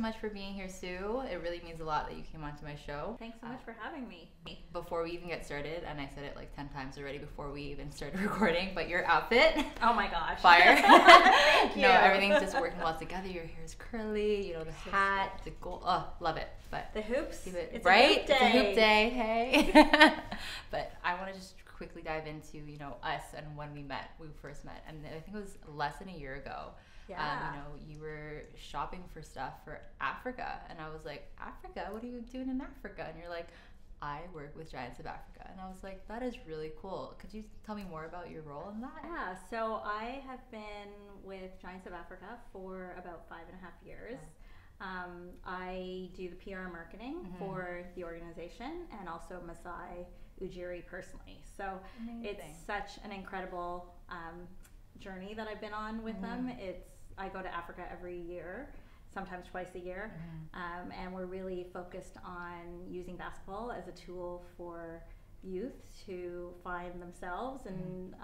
much for being here, Sue. It really means a lot that you came onto my show. Thanks so much for having me. Before we even get started, and I said it like 10 times already before we even started recording, but your outfit. Oh my gosh. Fire. Thank you. No, everything's just working well together. Your hair is curly, you know, the hat, the gold. Oh, love it. But the hoops. It's right? A hoop day. It's a hoop day, hey. But I want to just quickly dive into, you know, us and when we first met. And I think it was less than a year ago. Yeah. You know, you were shopping for stuff for Africa. And I was like, Africa? What are you doing in Africa? And you're like, I work with Giants of Africa. And I was like, that is really cool. Could you tell me more about your role in that? Yeah, so I have been with Giants of Africa for about 5.5 years. Yeah. I do the PR marketing for the organization and also Masai Ujiri personally. So it's such an incredible journey that I've been on with them. I go to Africa every year, sometimes twice a year, and we're really focused on using basketball as a tool for youth to find themselves, and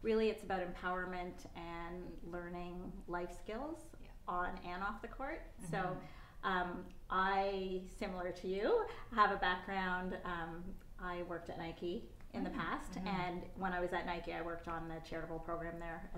really it's about empowerment and learning life skills on and off the court. So I, similar to you, have a background. I worked at Nike in the past, and when I was at Nike, I worked on the charitable program there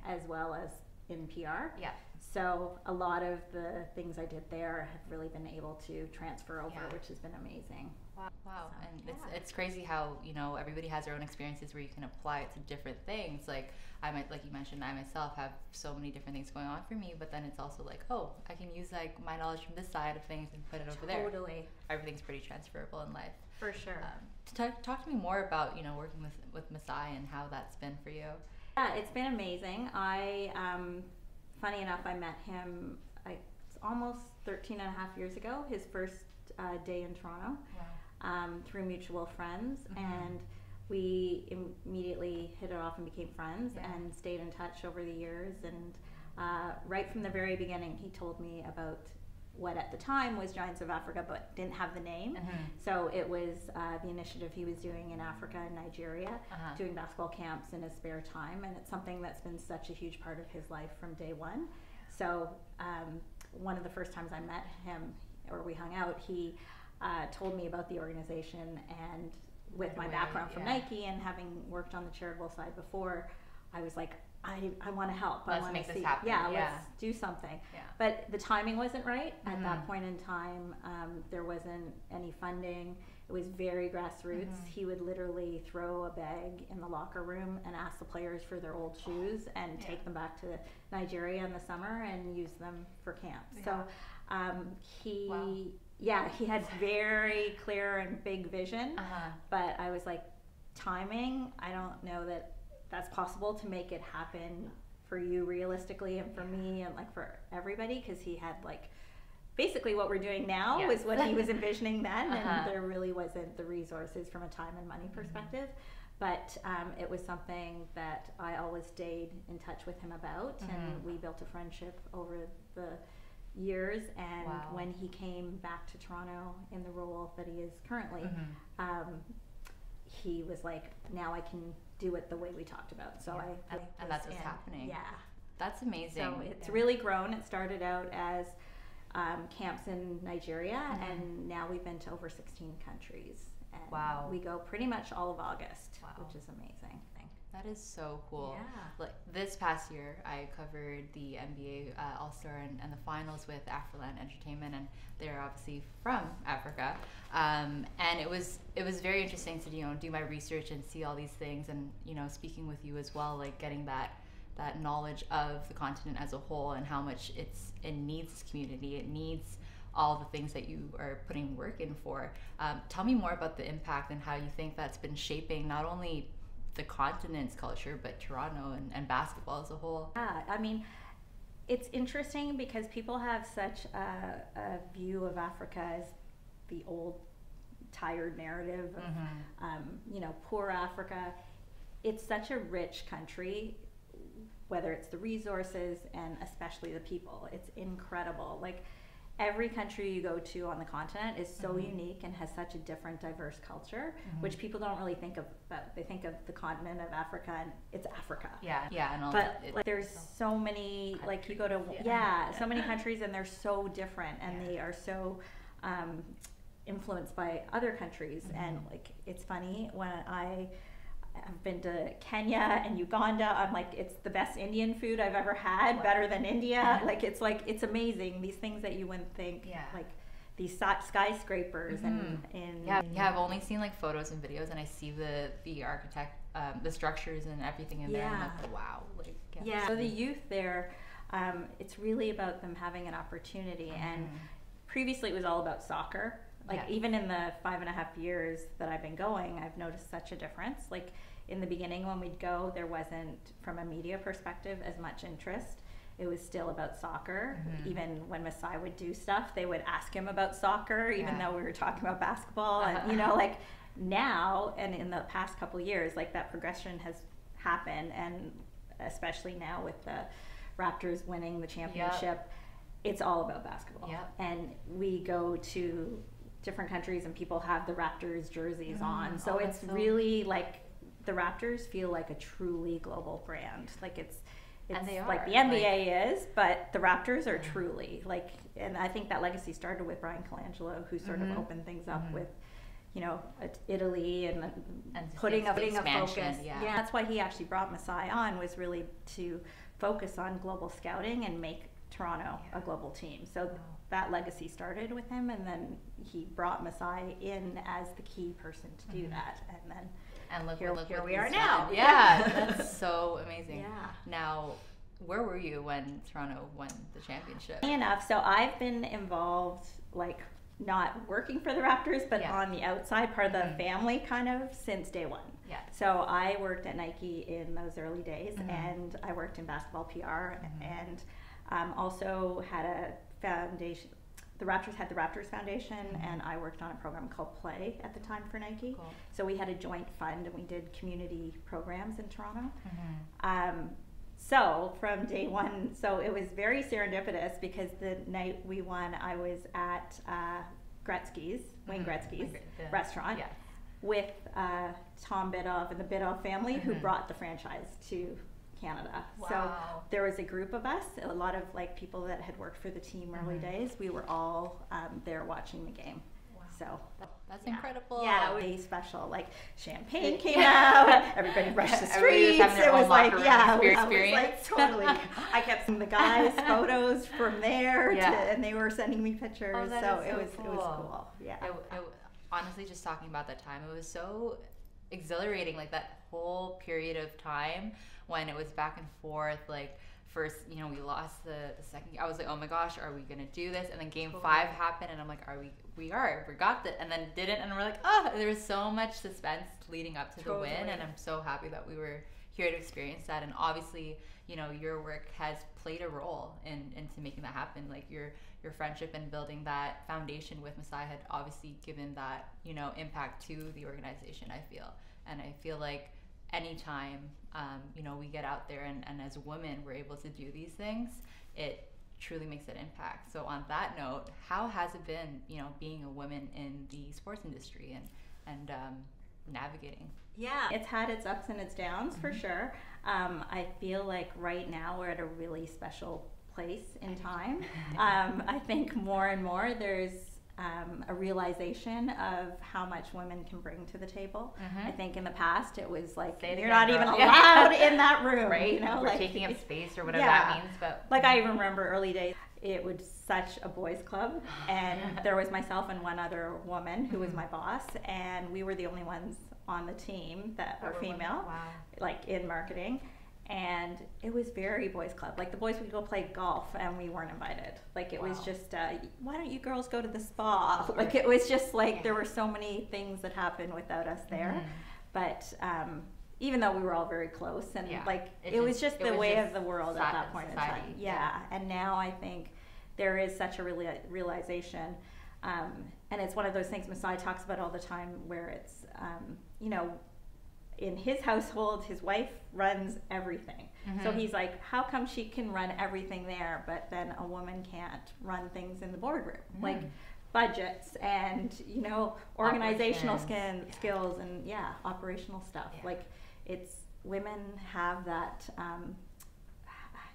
as well as in PR. Yeah. So a lot of the things I did there have really been able to transfer over, which has been amazing. Wow. So, and it's crazy how, you know, everybody has their own experiences where you can apply it to different things. Like like you mentioned, I myself have so many different things going on for me, but then it's also like, oh, I can use like my knowledge from this side of things and put it over there. Totally. Everything's pretty transferable in life. For sure. Talk to me more about, you know, working with Masai and how that's been for you. Yeah, it's been amazing. Funny enough, I met him it's almost 13 and a half years ago, his first day in Toronto, through mutual friends, and we immediately hit it off and became friends and stayed in touch over the years. And right from the very beginning, he told me about what at the time was Giants of Africa, but didn't have the name. So it was the initiative he was doing in Africa and Nigeria, doing basketball camps in his spare time, and it's something that's been such a huge part of his life from day one. So one of the first times I met him, or we hung out, he told me about the organization, and with my background from Nike and having worked on the charitable side before, I was like, I want to help. Let's make this happen. Let's do something. Yeah. But the timing wasn't right at that point in time. There wasn't any funding. It was very grassroots. He would literally throw a bag in the locker room and ask the players for their old shoes and take them back to Nigeria in the summer and use them for camps. So he had very clear and big vision. But I was like, timing, I don't know that that's possible to make it happen for you realistically and for me and like for everybody, because he had like basically what we're doing now was what he was envisioning then, and there really wasn't the resources from a time and money perspective. But it was something that I always stayed in touch with him about, and we built a friendship over the years. And when he came back to Toronto in the role that he is currently, he was like, now I can do it the way we talked about. So and that's what's happening. Yeah. That's amazing. So it's really grown. It started out as camps in Nigeria, and now we've been to over 16 countries. And we go pretty much all of August, which is amazing. That is so cool. Yeah. Like this past year, I covered the NBA All-Star and the finals with Afroland Entertainment, and they're obviously from Africa. And it was very interesting to, you know, do my research and see all these things, and, you know, speaking with you as well, like getting that knowledge of the continent as a whole and how much it needs this community. It needs all the things that you are putting work in for. Tell me more about the impact and how you think that's been shaping not only the continent's culture, but Toronto and basketball as a whole. Yeah, I mean, it's interesting because people have such a view of Africa as the old, tired narrative of, you know, poor Africa. It's such a rich country, whether it's the resources and especially the people. It's incredible. Like, every country you go to on the continent is so unique and has such a different, diverse culture, which people don't really think about. They think of the continent of Africa and it's Africa. But like, there's so many, like you go to, so many countries and they're so different, and they are so influenced by other countries. And like, it's funny, when I've been to Kenya and Uganda, I'm like, it's the best Indian food I've ever had, better than India. Like, it's amazing, these things that you wouldn't think, like these skyscrapers and I've only seen like photos and videos, and I see the architect, the structures and everything in there, and I'm like, wow, like so the youth there, it's really about them having an opportunity. And previously it was all about soccer. Like, even in the 5.5 years that I've been going, I've noticed such a difference. Like, in the beginning when we'd go, there wasn't, from a media perspective, as much interest. It was still about soccer. Even when Masai would do stuff, they would ask him about soccer, even though we were talking about basketball. And, you know, like, now, and in the past couple years, like, that progression has happened. And especially now with the Raptors winning the championship, it's all about basketball. And we go to different countries and people have the Raptors jerseys on, so it's really like the Raptors feel like a truly global brand. Like, it's and they are, like the NBA is, but the Raptors are truly like, and I think that legacy started with Brian Colangelo, who sort of opened things up with, you know, Italy and putting a focus. That's why he actually brought Masai on, was really to focus on global scouting and make Toronto a global team. So that legacy started with him, and then he brought Masai in as the key person to do that, and then look here we are now. That's so amazing. Now, where were you when Toronto won the championship? Funny enough, so I've been involved, like, not working for the Raptors, but on the outside, part of the family kind of, since day one. So I worked at Nike in those early days, and I worked in basketball PR, and also had a foundation. The Raptors had the Raptors Foundation, and I worked on a program called Play at the time for Nike. So we had a joint fund, and we did community programs in Toronto. So from day one, so it was very serendipitous, because the night we won, I was at Gretzky's, Wayne Gretzky's restaurant with Tom Bidoff and the Bidoff family, who brought the franchise to Canada. So there was a group of us, a lot of like people that had worked for the team early days. We were all there watching the game. So that's incredible. Yeah, it was really special. Like, champagne came out, everybody rushed the streets. It was like, experience. Like, totally. I kept seeing the guys' photos from there, and they were sending me pictures. So it was cool. Yeah. Honestly, just talking about that time, it was so exhilarating. Like, that whole period of time when it was back and forth, like, first, you know, we lost the second. I was like, oh my gosh, are we gonna do this? And then game 5 happened, and I'm like, we got it, and then didn't, and we're like, oh, there was so much suspense leading up to the win, and I'm so happy that we were here to experience that. And obviously, you know, your work has played a role into making that happen. Like, your friendship and building that foundation with Masai had obviously given that, you know, impact to the organization, I feel. And I feel like anytime, you know, we get out there and as women we're able to do these things, it truly makes an impact. So on that note, how has it been, you know, being a woman in the sports industry and navigating? Yeah, it's had its ups and its downs for sure. I feel like right now we're at a really special place in time. I think more and more there's a realization of how much women can bring to the table. I think in the past it was like, you're not even allowed in that room, right? You know, we're like, taking up space or whatever that means. But like, I even remember early days, it was such a boys' club, and there was myself and one other woman who was my boss, and we were the only ones on the team that were female, like in marketing. And it was very boys' club. Like, the boys would go play golf and we weren't invited. Like, it was just, why don't you girls go to the spa? Like, it was just like, there were so many things that happened without us there. But even though we were all very close, and like, it was just the way of the world at that point in time. And now I think there is such a realization, and it's one of those things Masai talks about all the time, where it's, you know, in his household, his wife runs everything. So he's like, how come she can run everything there, but then a woman can't run things in the boardroom? Like budgets and, you know, organizational skills and operational stuff. Like it's, women have that,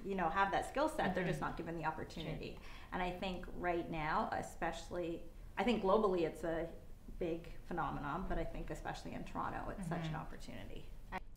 you know, have that skill set. They're just not given the opportunity. And I think right now, especially, I think globally it's a big phenomenon, but I think especially in Toronto, it's such an opportunity.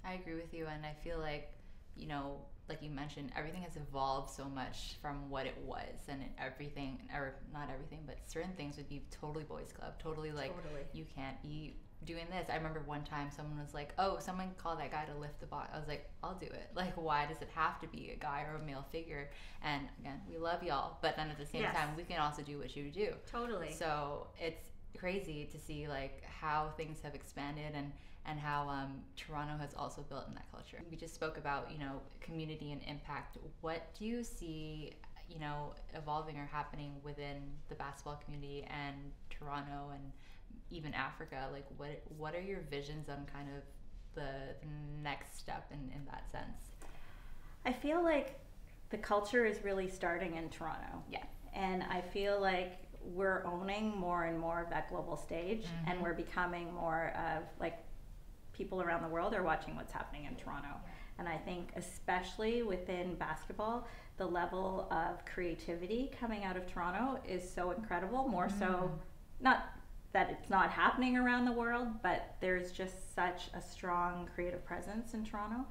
I agree with you, and I feel like, you know, like you mentioned, everything has evolved so much from what it was, and everything, or not everything, but certain things would be totally boys club, totally like, you can't be doing this. I remember one time someone was like, oh, someone called that guy to lift the box. I was like, I'll do it. Like, why does it have to be a guy or a male figure? And again, we love y'all, but then at the same time, we can also do what you do. Totally. So it's crazy to see like how things have expanded and how Toronto has also built in that culture. We just spoke about, you know, community and impact. What do you see, you know, evolving or happening within the basketball community and Toronto and even Africa? Like what are your visions on kind of the next step in that sense? I feel like the culture is really starting in Toronto. Yeah. And I feel like we're owning more and more of that global stage, and we're becoming more of like, people around the world are watching what's happening in Toronto. And I think especially within basketball, the level of creativity coming out of Toronto is so incredible, more so, not that it's not happening around the world, but there's just such a strong creative presence in Toronto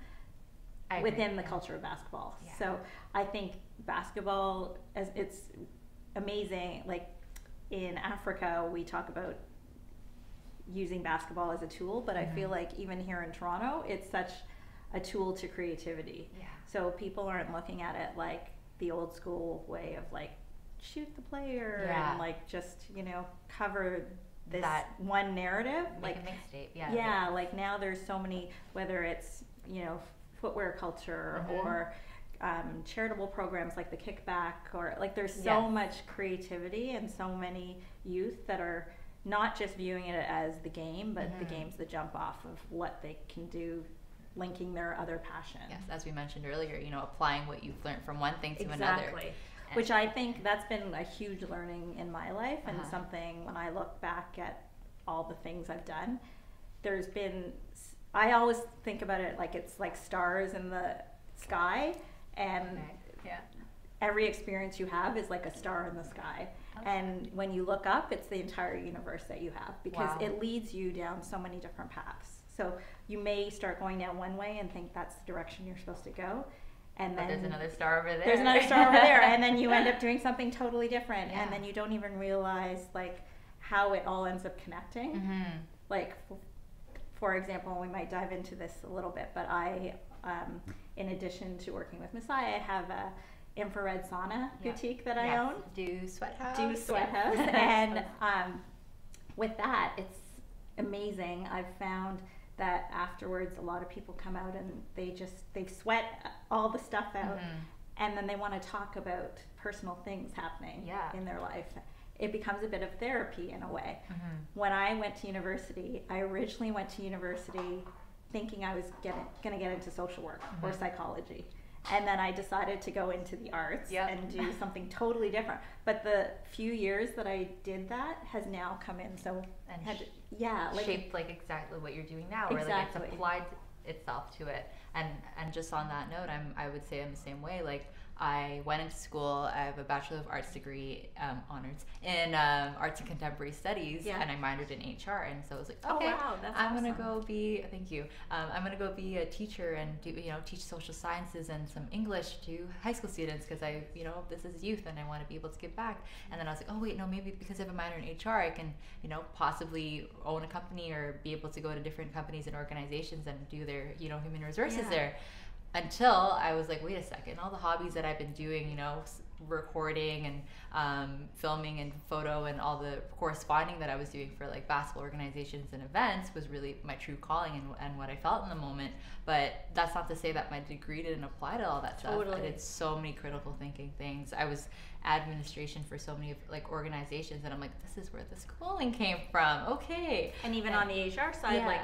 within the culture of basketball. So I think basketball, as it's amazing, like in Africa, we talk about using basketball as a tool, but I feel like even here in Toronto, it's such a tool to creativity. So people aren't looking at it like the old school way of like shoot the player and like just, you know, cover this one narrative. Like a mixtape. Like now there's so many, whether it's, you know, footwear culture or charitable programs like the Kickback, or like there's so much creativity and so many youth that are not just viewing it as the game, but the game's the jump off of what they can do, linking their other passion. Yes, as we mentioned earlier, you know, applying what you've learned from one thing to another. Which I think that's been a huge learning in my life, and something when I look back at all the things I've done, there's been, I always think about it like it's like stars in the sky, and every experience you have is like a star in the sky. And when you look up, it's the entire universe that you have, because it leads you down so many different paths. So you may start going down one way and think that's the direction you're supposed to go. And then there's another star over there. There's another star over there. And then you end up doing something totally different. And then you don't even realize like how it all ends up connecting. Like, for example, we might dive into this a little bit, but I, in addition to working with Masai, I have a infrared sauna boutique that I own. Do Sweat House. And with that, it's amazing. I've found that afterwards a lot of people come out and they sweat all the stuff out, and then they want to talk about personal things happening in their life. It becomes a bit of therapy in a way. When I went to university, I originally went to university thinking I was going to get into social work or psychology. And then I decided to go into the arts and do something totally different. But the few years that I did that has now come in shaped like exactly what you're doing now, or like it's applied itself to it. And just on that note, I would say I'm the same way. Like I went into school. I have a Bachelor of Arts degree, honors in Arts and Contemporary Studies, and I minored in HR. And so I was like, okay, I'm gonna go be. Thank you. I'm gonna go be a teacher and do teach social sciences and some English to high school students, because I this is youth and I want to be able to give back. And then I was like, oh wait, no, maybe because I have a minor in HR, I can possibly own a company or be able to go to different companies and organizations and do their human resources there. Until I was like, wait a second, all the hobbies that I've been doing, recording and filming and photo and all the corresponding that I was doing for like basketball organizations and events was really my true calling and what I felt in the moment. But that's not to say that my degree didn't apply to all that stuff. I did so many critical thinking things. I was administration for so many like organizations, and I'm like, this is where the schooling came from. Okay. And even on the HR side, like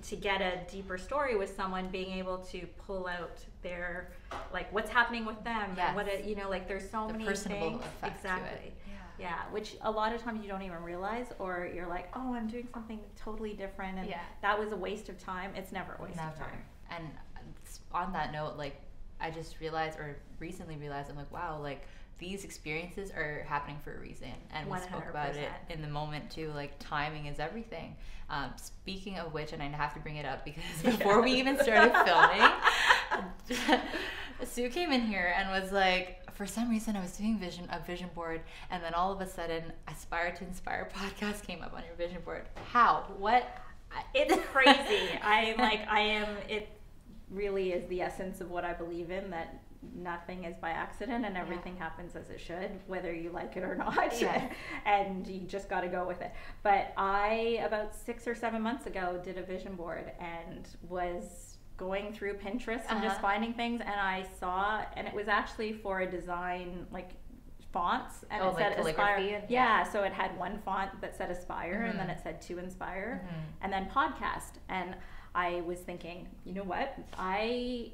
to get a deeper story with someone, being able to pull out their, like, what's happening with them, yes. and what it, you know, like there's so many things. Exactly. Yeah, which a lot of times you don't even realize, or you're like, oh, I'm doing something totally different, and that was a waste of time. It's never a waste of time. And on that note, like, I just realized, or recently realized, I'm like, wow, like, these experiences are happening for a reason, and we 100%. Spoke about it in the moment too, like, timing is everything. Speaking of which, and I have to bring it up because before we even started filming, Sue came in here and was like, for some reason I was doing a vision board, and then all of a sudden Aspire to Inspire podcast came up on your vision board. How? What? It's crazy. It really is the essence of what I believe in, that nothing is by accident, and everything happens as it should, whether you like it or not. And you just got to go with it. But I, about 6 or 7 months ago, did a vision board and was going through Pinterest and just finding things, and I saw, and it was actually for a design, like, fonts, and it said Aspire. So it had one font that said Aspire, and then it said to Inspire, and then podcast. And I was thinking, you know what, I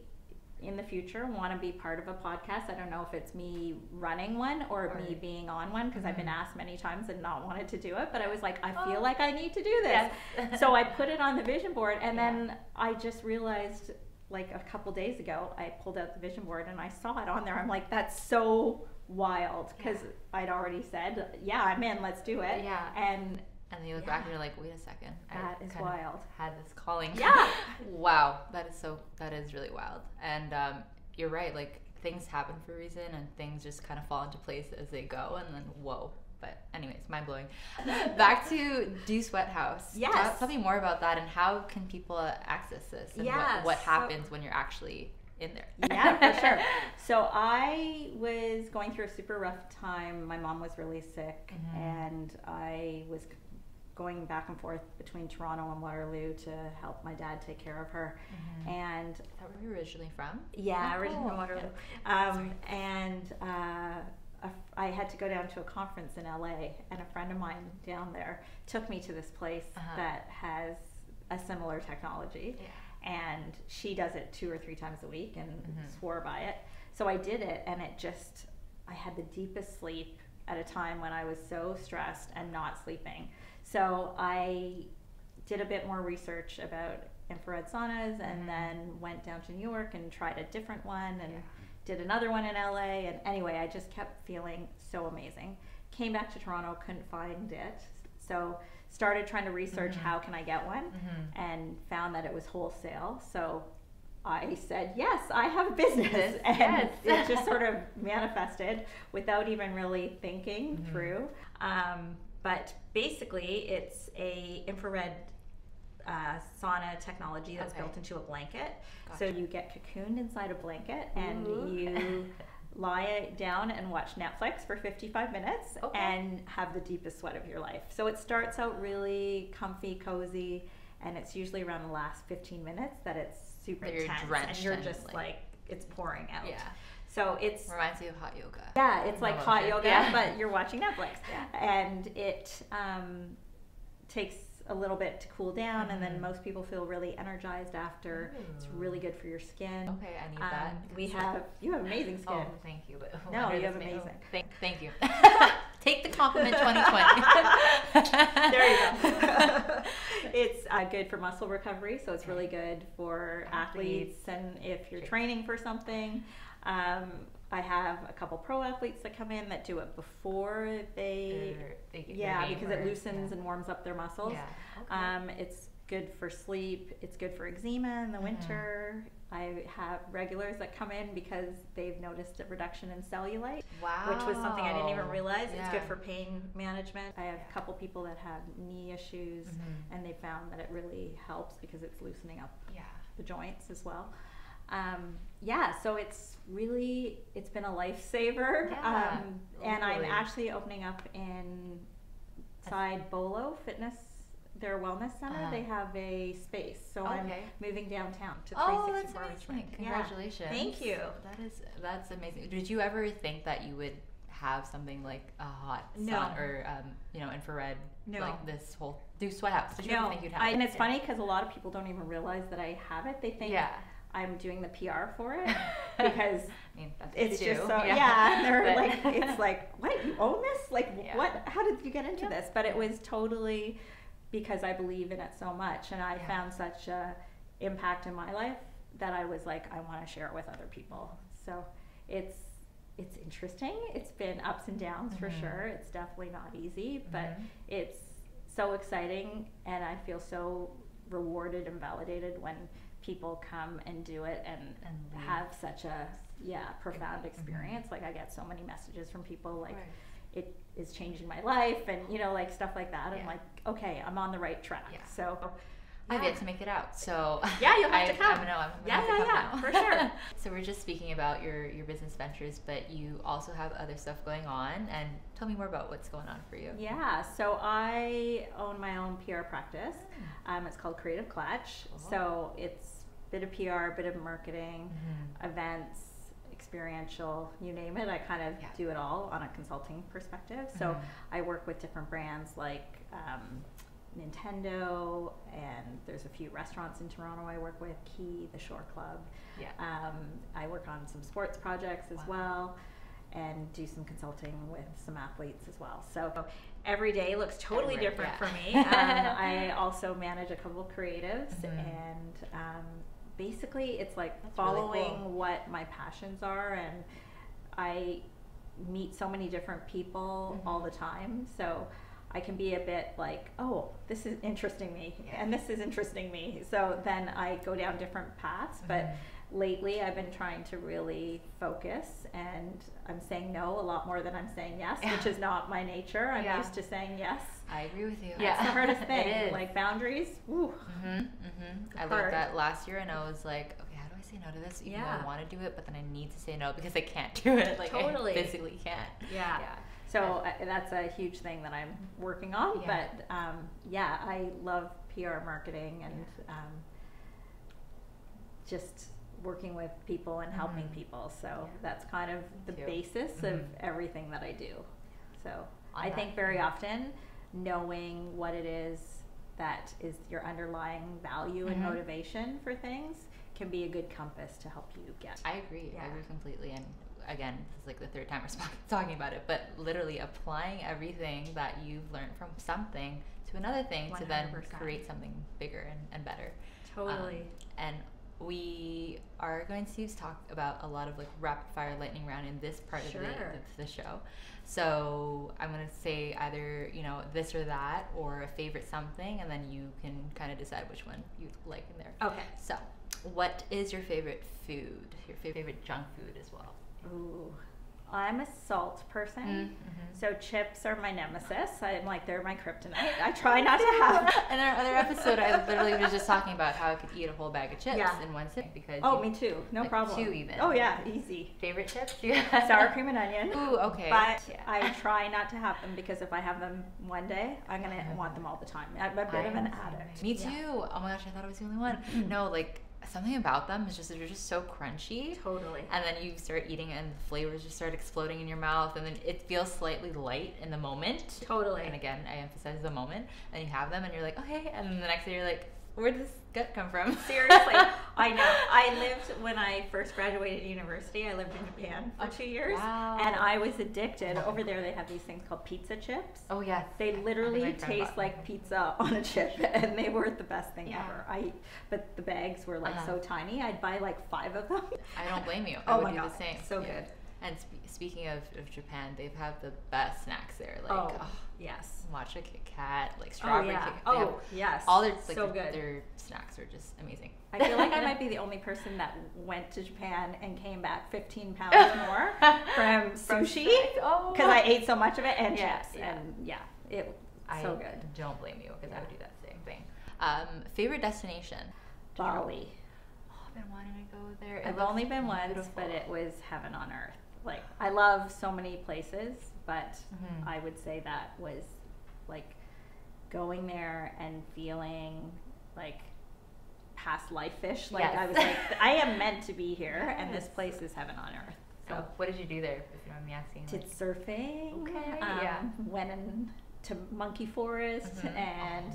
in the future want to be part of a podcast. I don't know if it's me running one or me being on one, because I've been asked many times and not wanted to do it, but I was like, I feel like I need to do this. So I put it on the vision board, and then I just realized, like, a couple days ago, I pulled out the vision board and I saw it on there. I'm like, that's so wild, because I'd already said, I'm in, let's do it. And then you look back and you're like, wait a second. That is wild. Had this calling. Wow. That is really wild. And you're right. Like, things happen for a reason, and things just kind of fall into place as they go, and then whoa. But anyways, mind blowing. Back to Do Sweat House. Tell me more about that, and how can people access this, and what happens when you're actually in there. For sure. So I was going through a super rough time. My mom was really sick, and I was going back and forth between Toronto and Waterloo to help my dad take care of her. And is that where you're originally from? Originally from Waterloo. I had to go down to a conference in LA, and a friend of mine down there took me to this place that has a similar technology. And she does it 2 or 3 times a week, and swore by it. So I did it, and I had the deepest sleep at a time when I was so stressed and not sleeping. So I did a bit more research about infrared saunas, and then went down to New York and tried a different one, and did another one in LA. And anyway, I just kept feeling so amazing. Came back to Toronto, couldn't find it. So started trying to research how can I get one, and found that it was wholesale. So I said, yes, I have a business. And it just sort of manifested without even really thinking through. But basically, it's a infrared sauna technology that's built into a blanket. So you get cocooned inside a blanket, and you lie down and watch Netflix for 55 minutes and have the deepest sweat of your life. So it starts out really comfy, cozy, and it's usually around the last 15 minutes that it's super intense, and you're just like it's pouring out. So it reminds you of hot yoga. It's like hot yoga, but you're watching Netflix. And it takes a little bit to cool down, and then most people feel really energized after. It's really good for your skin. Okay, I need that. You have amazing skin. Oh, thank you. But no, you have amazing. Thank you. Take the compliment, 2020. There you go. It's good for muscle recovery, so it's really good for athletes, and if you're training for something. I have a couple pro athletes that come in that do it before they because it loosens and warms up their muscles. It's good for sleep. It's good for eczema in the winter. I have regulars that come in because they've noticed a reduction in cellulite, which was something I didn't even realize. It's good for pain management. I have a couple people that have knee issues, and they found that it really helps because it's loosening up the joints as well. So it's been a lifesaver. And I'm actually opening up inside Bolo Fitness, their wellness center. They have a space, so I'm moving downtown to 364 Richmond. Congratulations. Thank you. That's amazing. Did you ever think that you would have something like a hot No. sun or you know, infrared, No. like this whole do sweat house. Did you ever think you'd have it? And it's funny because a lot of people don't even realize that I have it. They think I'm doing the PR for it because I mean, that's it's what you just do. so and they're like, it's like, what, you own this? Like, what? How did you get into this? But it was totally because I believe in it so much, and I found such a impact in my life that I was like, I want to share it with other people. So it's interesting. It's been ups and downs for sure. It's definitely not easy, but it's so exciting, and I feel so rewarded and validated when people come and do it and have such a profound experience. Like, I get so many messages from people like, it is changing my life, and you know, like stuff like that. I'm like, okay, I'm on the right track. So I've yet to make it out, so you'll have to come. I'm gonna have to come now. For sure. So we're just speaking about your business ventures, but you also have other stuff going on, and tell me more about what's going on for you. Yeah, so I own my own PR practice. It's called Creative Clutch. So it's a bit of PR, a bit of marketing, events, experiential, you name it. I kind of do it all on a consulting perspective. So I work with different brands like Nintendo, and there's a few restaurants in Toronto I work with, Key, the Shore Club. I work on some sports projects as well, and do some consulting with some athletes as well. So every day looks totally different for me. I also manage a couple of creatives, and basically it's like following really cool. what my passions are, and I meet so many different people all the time. So I can be a bit like, oh, this is interesting me, and this is interesting me. So then I go down different paths, but lately I've been trying to really focus, and I'm saying no a lot more than I'm saying yes, which is not my nature. I'm used to saying yes. I agree with you. That's the hardest thing. It is. Like boundaries. Woo. I learned that last year, and I was like, okay, how do I say no to this? Even though I want to do it, but then I need to say no because I can't do it. Like, I physically can't. So that's a huge thing that I'm working on. But I love PR marketing and just working with people and helping people. So that's kind of the basis of everything that I do. So I think very often knowing what it is that is your underlying value and motivation for things can be a good compass to help you get. I agree. I agree completely. And again, this is like the third time we're talking about it, but literally applying everything that you've learned from something to another thing 100%. To then create something bigger and better. Totally. And we are going to talk about a lot of like rapid fire lightning round in this part of the show. So I'm going to say either, you know, this or that, or a favorite something, and then you can kind of decide which one you like in there. Okay. So what is your favorite food? Your favorite junk food as well? Ooh, I'm a salt person, so chips are my nemesis. I'm like, they're my kryptonite. I try not to have. In our other episode, I literally was just talking about how I could eat a whole bag of chips in one sitting because. Oh, me too. No problem. 2 even. Oh yeah, easy. Favorite chips? Sour cream and onion. Ooh, okay. But I try not to have them because if I have them one day, I'm gonna want them all the time. I'm a bit of an addict. Me too. Oh my gosh, I thought I was the only one. No, like. Something about them is just they're just so crunchy. Totally. And then you start eating and the flavors just start exploding in your mouth, and then it feels slightly light in the moment. Totally. And again, I emphasize the moment. And you have them and you're like, okay, and then the next day you're like, where did this gut come from? Seriously. I know. I lived, when I first graduated university, I lived in Japan for 2 years. Wow. And I was addicted. Over there they have these things called pizza chips. Oh yeah. They literally taste like pizza on a chip, and they were the best thing ever. But the bags were like so tiny. I'd buy like 5 of them. I don't blame you. I would do the same. So good. And speaking of Japan, they have the best snacks there. Like, yes. Matcha Kit Kat, like strawberry Kit Kat. Oh, yes. All their, like, so good. Their snacks are just amazing. I feel like I might be the only person that went to Japan and came back 15 pounds more from sushi because I ate so much of it and chips. And so good. Don't blame you because I would do that same thing. Favorite destination? Bali. I've been wanting to go there. I've only been once, but it was heaven on earth. Like, I love so many places, but I would say that was like going there and feeling like past life-ish. Like I was like, I am meant to be here, and this place is heaven on earth. So what did you do there, if you don't mind me asking? Did surfing. Okay. Went to Monkey Forest and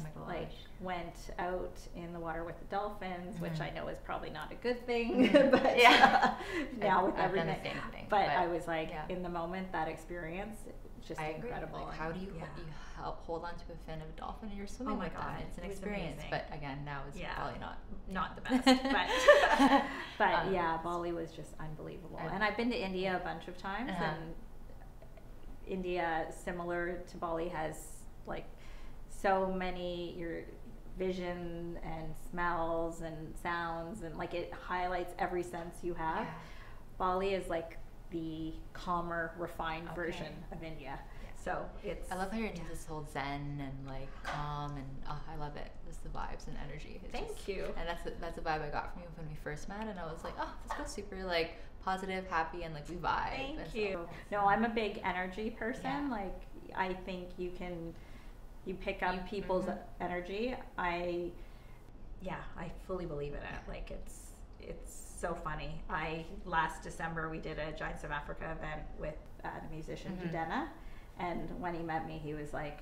went out in the water with the dolphins, which I know is probably not a good thing, but now with everything. Done the same thing, but I was like, in the moment, that experience, just I incredible. Like, how do you hold on to a fin of a dolphin and you're swimming with them? It's an experience, amazing. but again, now it's probably not the best. But Bali was just unbelievable. And I've been to India a bunch of times, and India, similar to Bali, has like so many your vision and smells and sounds, and like it highlights every sense you have. Bali is like the calmer, refined version of India. So I love how you're into this whole zen and like calm, and I love it. Just the vibes and energy. Thank you. And that's a vibe I got from you when we first met, and I was like, this goes super like positive, happy, and like we vibe. Thank you. No, I'm a big energy person. Like I think you pick up people's energy. I fully believe in it. Like it's so funny. Last December we did a Giants of Africa event with the musician Judena, and when he met me, he was like,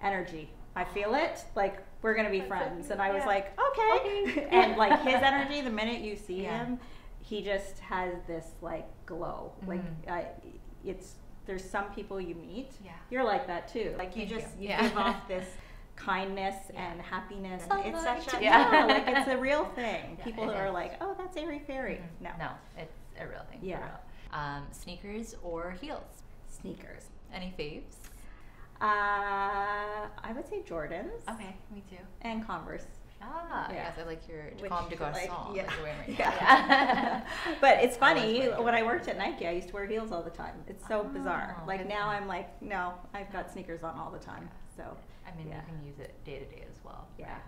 energy. I feel it. Like we're gonna be friends, and I was like, okay. And like his energy, the minute you see him, he just has this like glow. Like there's some people you meet. You're like that too. Like you give off this kindness and happiness. It's such a like it's a real thing. People are like, oh, that's airy fairy. No, it's a real thing. Yeah. For real. Sneakers or heels? Sneakers. Any faves? I would say Jordans. Okay, me too. And Converse. Yes, I like your Comme de Garçon that you're wearing right now. But it's funny, when I worked at Nike, I used to wear heels all the time. It's so bizarre. Like now I'm like, no, I've got sneakers on all the time. So I mean, you can use it day to day as well. Yeah. Right?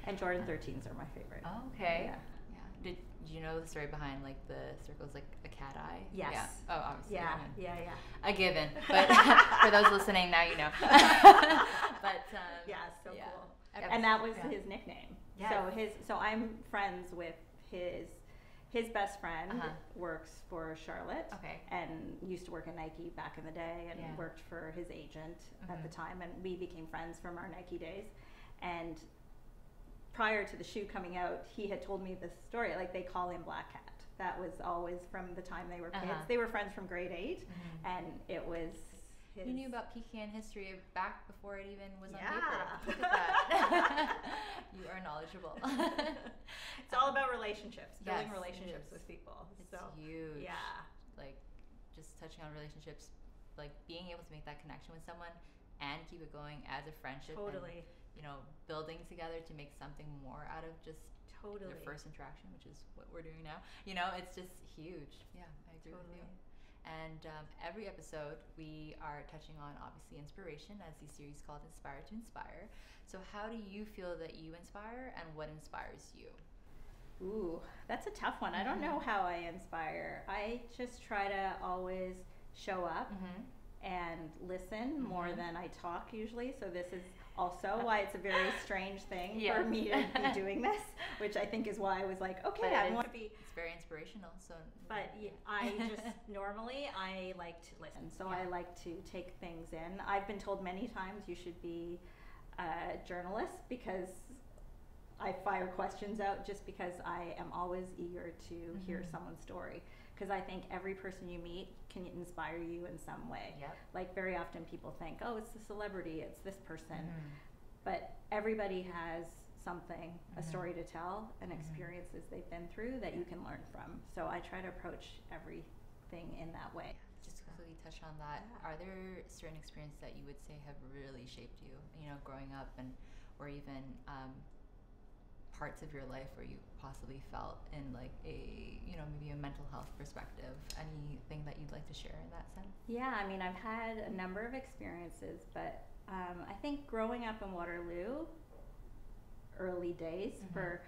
And Jordan 13s are my favorite. Okay. Yeah. Did you know the story behind like the circles, like a cat eye? Yes. Yeah. Oh, obviously. Yeah. A given. But for those listening, now you know. But so cool. And that was his nickname. Yes. So I'm friends with his best friend works for Charlotte. Okay. And used to work at Nike back in the day, and worked for his agent at the time, and we became friends from our Nike days. And prior to the shoe coming out, he had told me this story, like they call him Black Cat. That was always from the time they were kids. They were friends from grade 8, and it was his... You knew about pecan history back before it even was on paper. Look at that. You are knowledgeable. It's all about relationships, building relationships with people. It's huge. Yeah. Like, just touching on relationships, like being able to make that connection with someone and keep it going as a friendship. Totally. And, building together to make something more out of just your first interaction, which is what we're doing now. It's just huge. Yeah, I agree with you. And every episode we are touching on obviously inspiration, as the series called Inspire to Inspire. So how do you feel that you inspire, and what inspires you? Ooh, that's a tough one. I don't know how I inspire. I just try to always show up and listen more than I talk usually. So this is also why it's a very strange thing for me to be doing this, which I think is why I was like, okay, I want to be... It's very inspirational. So, but I just normally I like to listen. So I like to take things in. I've been told many times you should be a journalist, because I fire questions out just because I am always eager to hear someone's story. Because I think every person you meet can inspire you in some way. Like very often people think, oh, it's the celebrity, it's this person. But everybody has something, a story to tell, and experiences they've been through that you can learn from. So I try to approach everything in that way. Just to quickly touch on that, are there certain experiences that you would say have really shaped you, growing up, and or even parts of your life where you possibly felt in like a maybe a mental health perspective? Anything that you'd like to share in that sense? Yeah, I mean, I've had a number of experiences, but I think growing up in Waterloo, early days, for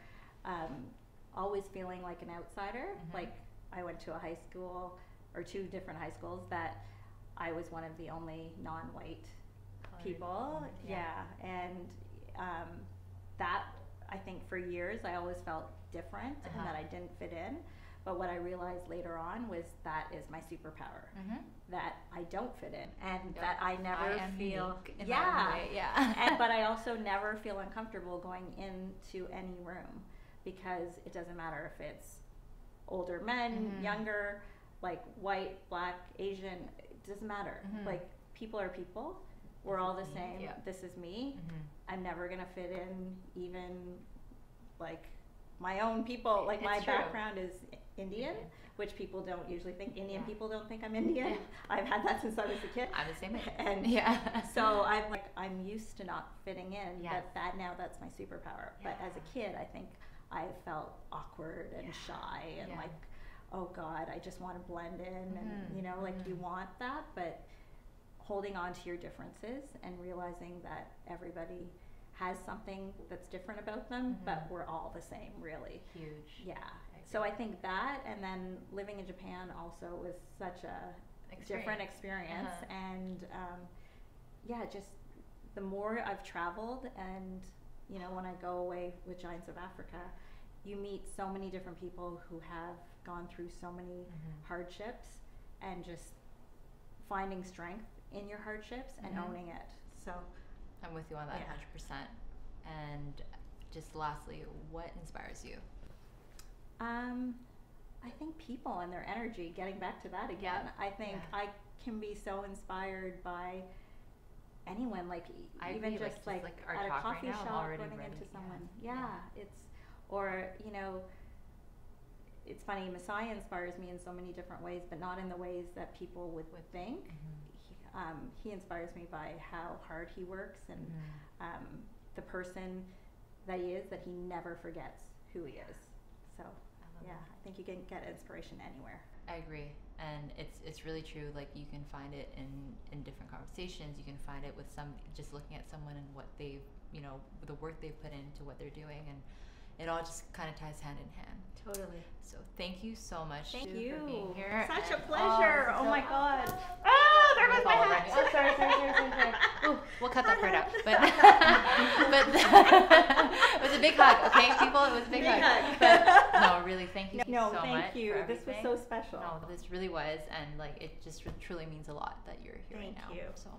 always feeling like an outsider. Like I went to a high school, or 2 different high schools, that I was one of the only non-white people. And that, I think for years I always felt different and that I didn't fit in. But what I realized later on was that is my superpower, that I don't fit in, and that I never feel in my own way, but I also never feel uncomfortable going into any room, because it doesn't matter if it's older men, younger, like white, black, Asian, it doesn't matter. Like, people are people. We're all the same. Yeah. This is me. I'm never gonna fit in, even like my own people. Like, my background is Indian, which people don't usually think. Indian people don't think I'm Indian. I've had that since I was a kid. I'm the same way. And so I'm used to not fitting in, but that's my superpower. But as a kid, I think I felt awkward and shy and like, oh God, I just want to blend in, and you know, like you want that, but holding on to your differences and realizing that everybody has something that's different about them, but we're all the same, really. Huge. Yeah. So I think that, and then living in Japan also was such a different experience. And just the more I've traveled, and you know, when I go away with Giants of Africa, you meet so many different people who have gone through so many hardships, and just finding strength in your hardships and owning it. So I'm with you on that 100%. And just lastly, what inspires you? I think people and their energy, getting back to that again. I think I can be so inspired by anyone, like even just like at a coffee shop, running into someone. It's, or you know, it's funny, Masai inspires me in so many different ways, but not in the ways that people would think. He inspires me by how hard he works, and the person that he is, that he never forgets who he is. So I think you can get inspiration anywhere. I agree, and it's really true. Like, you can find it in different conversations. You can find it with just looking at someone and what they've, you know, the work they've put into what they're doing, and it all just kind of ties hand in hand. Totally. So thank you so much, Sue, for being here. Such a pleasure. Oh my God. There goes my hat. Oh, sorry. Ooh, we'll cut that part out. But it was a big hug, okay, people? It was a big hug. But no, really, thank you so much. Thank you. This was so special. No, this really was, and like, it just truly means a lot that you're here right now. Thank you. So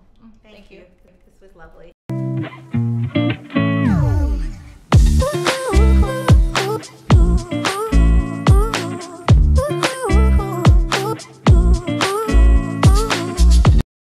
thank you. This was lovely.